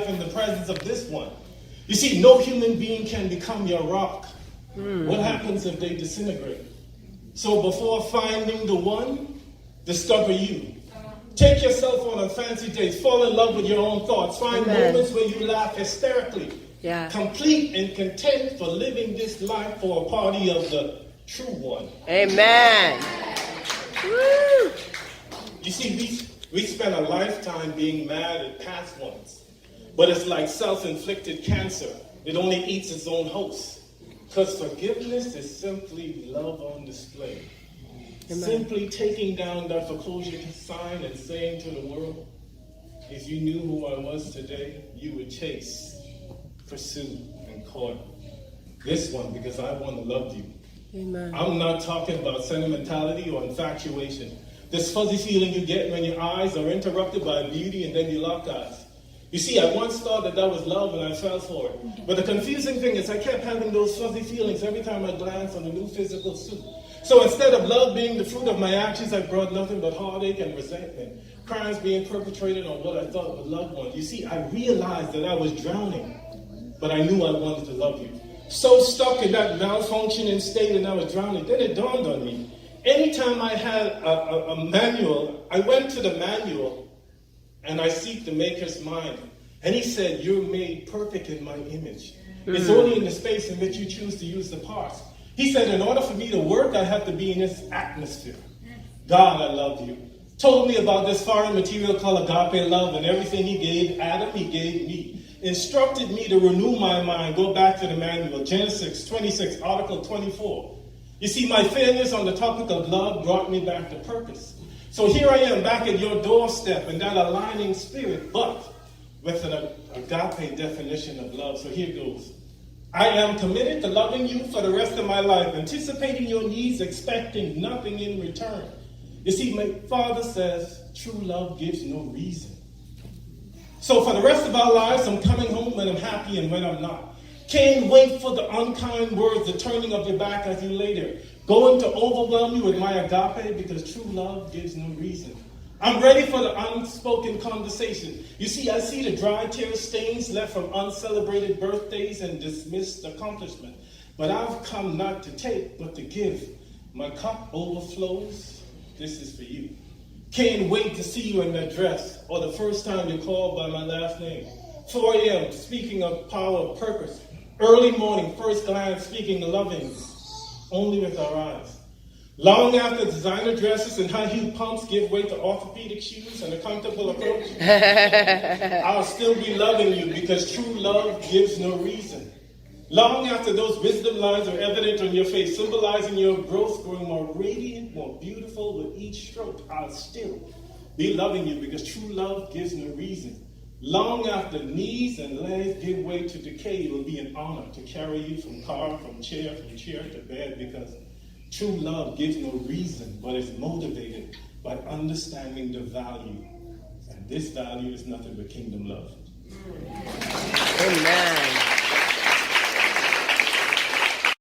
in the presence of this one. You see, no human being can become your rock. What happens if they disintegrate? So before finding the one, discover you. Take yourself on a fancy date. Fall in love with your own thoughts. Find moments where you laugh hysterically. Yeah. Complete and content for living this life for a party of the true one. Amen. Woo. You see, we spend a lifetime being mad at past ones. But it's like self-inflicted cancer. It only eats its own host. Because forgiveness is simply love on display. Amen. Simply taking down that foreclosure sign and saying to the world, if you knew who I was today, you would chase, pursue, and court this one because I want to love you. Amen. I'm not talking about sentimentality or infatuation. This fuzzy feeling you get when your eyes are interrupted by beauty and then you lock eyes. You see, I once thought that was love and I fell for it. But the confusing thing is I kept having those fuzzy feelings every time I glanced on a new physical suit. So instead of love being the fruit of my actions, I brought nothing but heartache and resentment. Crimes being perpetrated on what I thought were loved ones. You see, I realized that I was drowning, but I knew I wanted to love you. So stuck in that malfunctioning state and I was drowning. Then it dawned on me. Anytime I had a manual, I went to the manual and I seek the Maker's mind. And he said, you're made perfect in my image. It's only in the space in which you choose to use the parts. He said, in order for me to work, I have to be in this atmosphere. God, I love you. Told me about this foreign material called agape love, and everything he gave Adam, he gave me. Instructed me to renew my mind, go back to the manual, Genesis 26, Article 24. You see, my failures on the topic of love brought me back to purpose. So here I am back at your doorstep in that aligning spirit, but with an agape definition of love. So here goes. I am committed to loving you for the rest of my life, anticipating your needs, expecting nothing in return. You see, my Father says true love gives no reason. So for the rest of our lives, I'm coming home when I'm happy and when I'm not. Can't wait for the unkind words, the turning of your back as you lay there. Going to overwhelm you with my agape because true love gives no reason. I'm ready for the unspoken conversation. You see, I see the dry tear stains left from uncelebrated birthdays and dismissed accomplishment. But I've come not to take, but to give. My cup overflows. This is for you. Can't wait to see you in that dress, or the first time you called by my last name. 4 a.m., speaking of power of purpose. Early morning, first glance, speaking loving, only with our eyes. Long after designer dresses and high-heel pumps give way to orthopedic shoes and a comfortable approach, I'll still be loving you because true love gives no reason. Long after those wisdom lines are evident on your face, symbolizing your growth, growing more radiant, more beautiful with each stroke, I'll still be loving you because true love gives no reason. Long after knees and legs give way to decay, it will be an honor to carry you from car, from chair to bed because true love gives no reason, but is motivated by understanding the value. And this value is nothing but kingdom love. Amen.